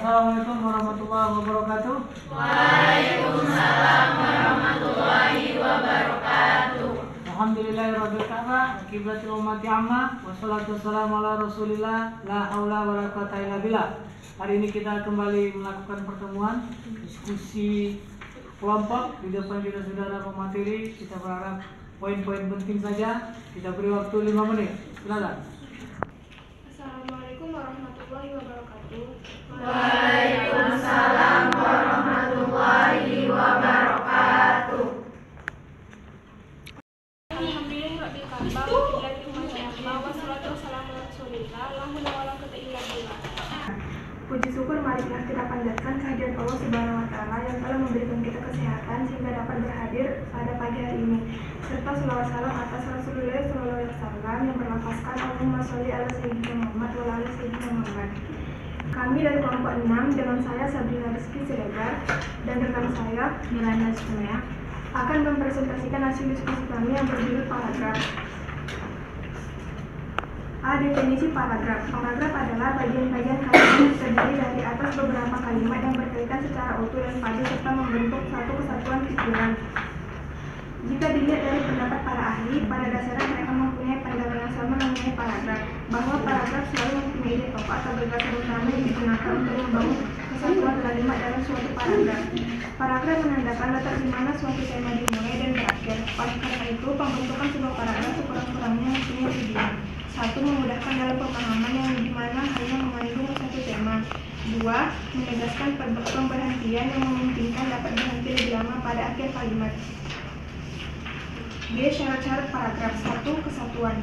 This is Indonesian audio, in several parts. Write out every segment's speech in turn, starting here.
Assalamualaikum warahmatullahi wabarakatuh. Waalaikumsalam warahmatullahi wabarakatuh. Alhamdulillahirabbil alamin, qiblatul ummati amma, wassalatu wassalamu ala Rasulillah, la haula wala quwata illa billah. Hari ini kita kembali melakukan pertemuan diskusi kelompok. Di depan kita sudah ada pemateri. Kita berharap poin-poin penting saja. Kita beri waktu 5 menit. Silakan. Assalamualaikum warahmatullahi wabarakatuh. Waalaikumsalam warahmatullahi wabarakatuh. Alhamdulillahirabbil alamin, wassalatu wassalamu ala Rasulillah, la haula wala quwata illa billah. Puji syukur marilah kita panjatkan kehadiran Allah Subhanahu wa taala yang telah memberikan kita kesehatan sehingga dapat berhadir pada pagi hari ini. Serta selawat salam atas Rasulullah sallallahu alaihi wasallam yang berlafazkan Allahumma sholli ala sayyidina Muhammad wa ala sayyidina Muhammad. Kami dari kelompok 6 dengan saya Sabrina Rizky Siregar dan rekan saya Milana Sumeya akan mempresentasikan hasil diskusi kami yang berjudul paragraf. A. Definisi paragraf. Paragraf adalah bagian-bagian kalimat yang terdiri dari atas beberapa kalimat yang berkaitan secara utuh dan padu serta membentuk satu kesatuan pikiran. Jika dilihat dari pendapat para ahli, pada dasarnya mereka mempunyai pandangan yang sama mengenai paragraf, bahwa paragraf selalu mempunyai ide pokok atau gagasan utama yang digunakan untuk membangun kesatuan kalimat dalam suatu paragraf. Paragraf menandakan letak di mana suatu tema dimulai dan berakhir. Oleh karena itu, pembentukan sebuah paragraf sekurang-kurangnya mempunyai tujuan. 1. Memudahkan dalam pemahaman yang dimana hanya mengandung satu tema. 2. Menegaskan pemberhentian yang memungkinkan dapat berhenti lebih lama pada akhir kalimat. B. Syarat-syarat paragraf. 1. Kesatuan.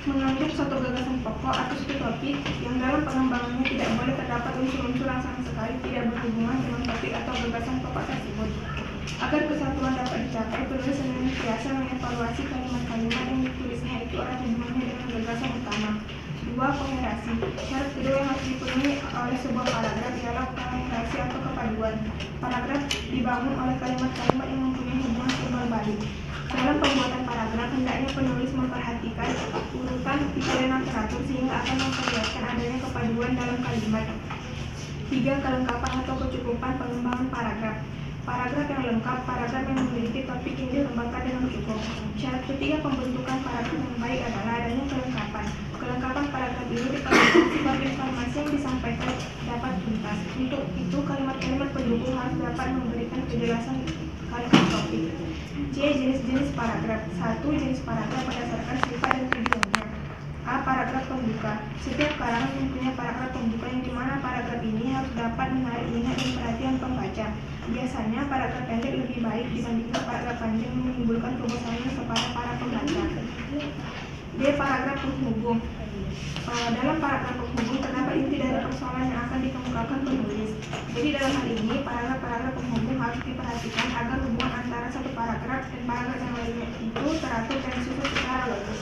Mengandung suatu gagasan pokok atau suatu topik yang dalam pengembangannya tidak boleh terdapat unsur-unsur yang sama sekali tidak berhubungan dengan topik atau gagasan pokok tersebut. Agar kesatuan dapat dicapai, penulis senantiasa mengevaluasi kalimat-kalimat yang ditulisnya itu ada hubungannya dengan gagasan utama. 2. Koherasi. Syarat kedua yang harus dipenuhi oleh sebuah paragraf ialah koherasi atau kepaduan. Paragraf dibangun oleh kalimat-kalimat yang mempunyai hubungan timbal balik. Dalam pembuatan paragraf, hendaknya penulis memperhatikan urutan pikiran yang teratur sehingga akan memperlihatkan adanya kepaduan dalam kalimat. 3. Kelengkapan atau kecukupan pengembangan paragraf. Paragraf yang lengkap, paragraf yang memiliki topik yang dikembangkan dengan cukup. Syarat ketiga pembentukan paragraf yang baik adalah adanya kelengkapan. Kelengkapan paragraf ini diperlukan sebab informasi yang disampaikan dapat tuntas. Untuk itu, kalimat-kalimat pendukung harus dapat memberikan kejelasan kalimat topik. C. Jenis-jenis paragraf. 1. Jenis paragraf berdasarkan sifat dan tujuannya. A. Paragraf pembuka. Setiap karangan mempunyai paragraf pembuka yang dimana paragraf ini harus dapat menarik minat dan perhatian pembaca. Biasanya paragraf pendek lebih baik dibandingkan paragraf panjang yang menimbulkan kebosanan kepada para pembaca. D. Paragraf penghubung. Dalam paragraf penghubung terdapat inti dari persoalan yang akan dikemukakan penulis. Jadi dalam hal ini paragraf-paragraf penghubung harus diperhatikan agar hubungan antara satu paragraf dan paragraf yang lainnya itu teratur dan disusun secara logis.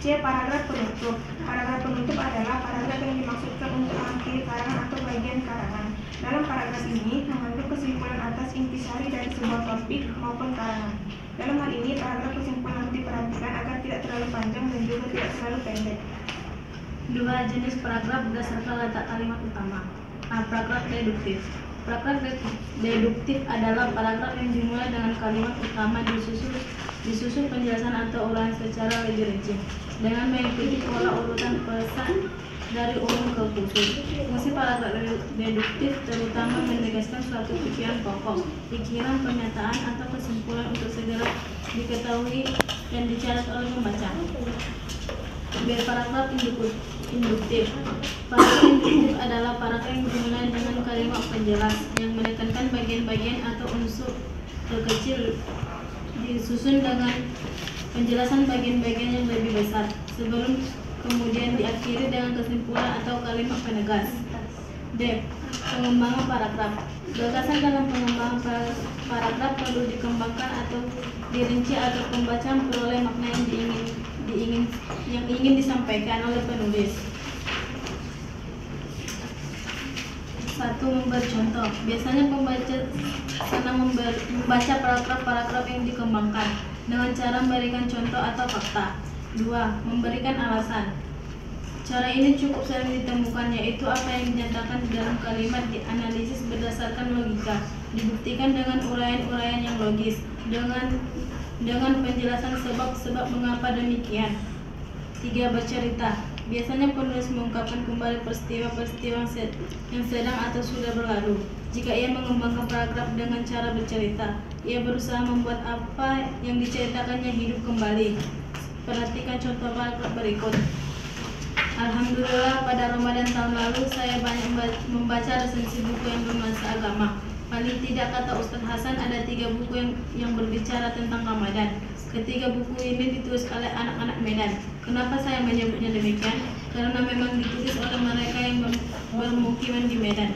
C. Paragraf penutup. Paragraf penutup adalah paragraf yang dimaksudkan untuk mengakhiri karangan atau bagian karangan. Dalam paragraf ini mengandung kesimpulan atas intisari dari sebuah topik maupun karangan. Dalam hal ini paragraf kesimpulan harus diperhatikan agar tidak terlalu panjang dan juga tidak terlalu pendek. 2. Jenis paragraf berdasarkan letak kalimat utama. A. Paragraf deduktif. Paragraf deduktif adalah paragraf yang dimulai dengan kalimat utama disusun penjelasan atau ulasan secara lebih rinci dengan mengikuti pola urutan pesan dari umum ke khusus. Fungsi paragraf deduktif terutama menegaskan suatu pikiran pokok, pikiran, pernyataan, atau kesimpulan untuk segera diketahui dan dicatat oleh pembaca. B. Paragraf induktif. Paragraf induktif adalah paragraf yang dimulai dengan kalimat penjelas yang menekankan bagian-bagian atau unsur terkecil disusun dengan penjelasan bagian-bagian yang lebih besar sebelum kemudian diakhiri dengan kesimpulan atau kalimat penegas. D. Pengembangan paragraf. Gagasan dalam pengembangan paragraf perlu dikembangkan atau dirinci agar pembaca memperoleh makna yang ingin disampaikan oleh penulis. 1. Memberi contoh. Biasanya pembaca senang membaca paragraf-paragraf yang dikembangkan dengan cara memberikan contoh atau fakta. 2. Memberikan alasan. Cara ini cukup sering ditemukan, yaitu apa yang dinyatakan di dalam kalimat dianalisis berdasarkan logika, dibuktikan dengan uraian-uraian yang logis, dengan penjelasan sebab-sebab mengapa demikian. 3. Bercerita. Biasanya penulis mengungkapkan kembali peristiwa-peristiwa yang sedang atau sudah berlalu. Jika ia mengembangkan paragraf dengan cara bercerita, ia berusaha membuat apa yang diceritakannya hidup kembali. Perhatikan contoh paragraf berikut. Alhamdulillah, pada Ramadan tahun lalu saya banyak membaca resensi buku yang bernuansa agama. Paling tidak, kata Ustadz Hasan, ada 3 buku yang berbicara tentang Ramadan. Ketiga buku ini ditulis oleh anak-anak Medan. Kenapa saya menyebutnya demikian? Karena memang ditulis oleh mereka yang bermukiman di Medan.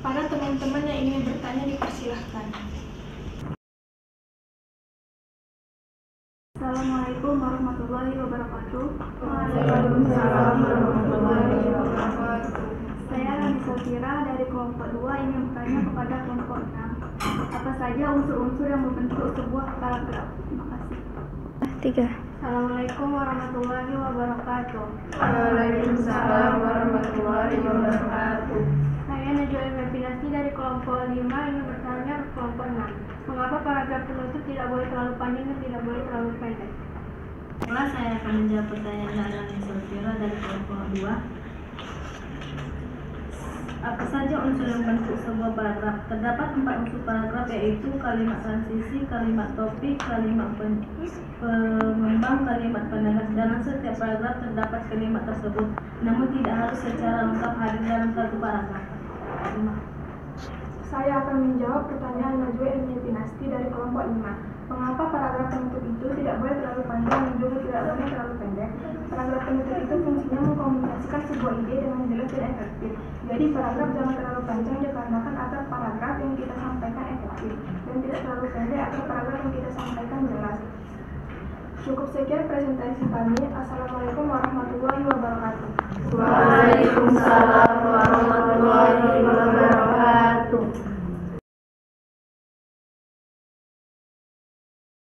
Para teman-teman yang ingin bertanya dipersilahkan. Assalamualaikum warahmatullahi wabarakatuh. Waalaikumsalam warahmatullahi wabarakatuh. Saya Rani Safira dari kelompok 2 ingin bertanya kepada kelompok 6. Apa saja unsur-unsur yang membentuk sebuah paragraf? Terima kasih. 3. Assalamualaikum warahmatullahi wabarakatuh. Waalaikumsalam warahmatullahi wabarakatuh. Saya Najwa Elvepinasi dari kelompok 5 ingin bertanya ke kelompok 6. Mengapa paragraf penutup tidak boleh terlalu panjang dan tidak boleh terlalu pendek? Saya akan menjawab pertanyaan Rani Safira dari kelompok 2. Apa saja unsur yang membentuk sebuah paragraf? Terdapat 4 unsur paragraf, yaitu kalimat transisi, kalimat topik, kalimat pengembang, kalimat penegas. Dalam setiap paragraf terdapat kalimat tersebut, namun tidak harus secara lengkap hadir dalam satu paragraf. Saya akan menjawab pertanyaan Najwa Elvepinasi dari kelompok 5. Mengapa paragraf penutup itu tidak boleh terlalu panjang dan juga tidak boleh terlalu pendek? Paragraf penutup itu fungsinya mengkomunikasikan sebuah ide dengan jelas dan efektif. Jadi paragraf jangan terlalu panjang dikarenakan agar paragraf yang kita sampaikan efektif, dan tidak terlalu pendek agar paragraf yang kita sampaikan jelas. Cukup sekian presentasi kami. Assalamualaikum warahmatullahi wabarakatuh. Waalaikumsalam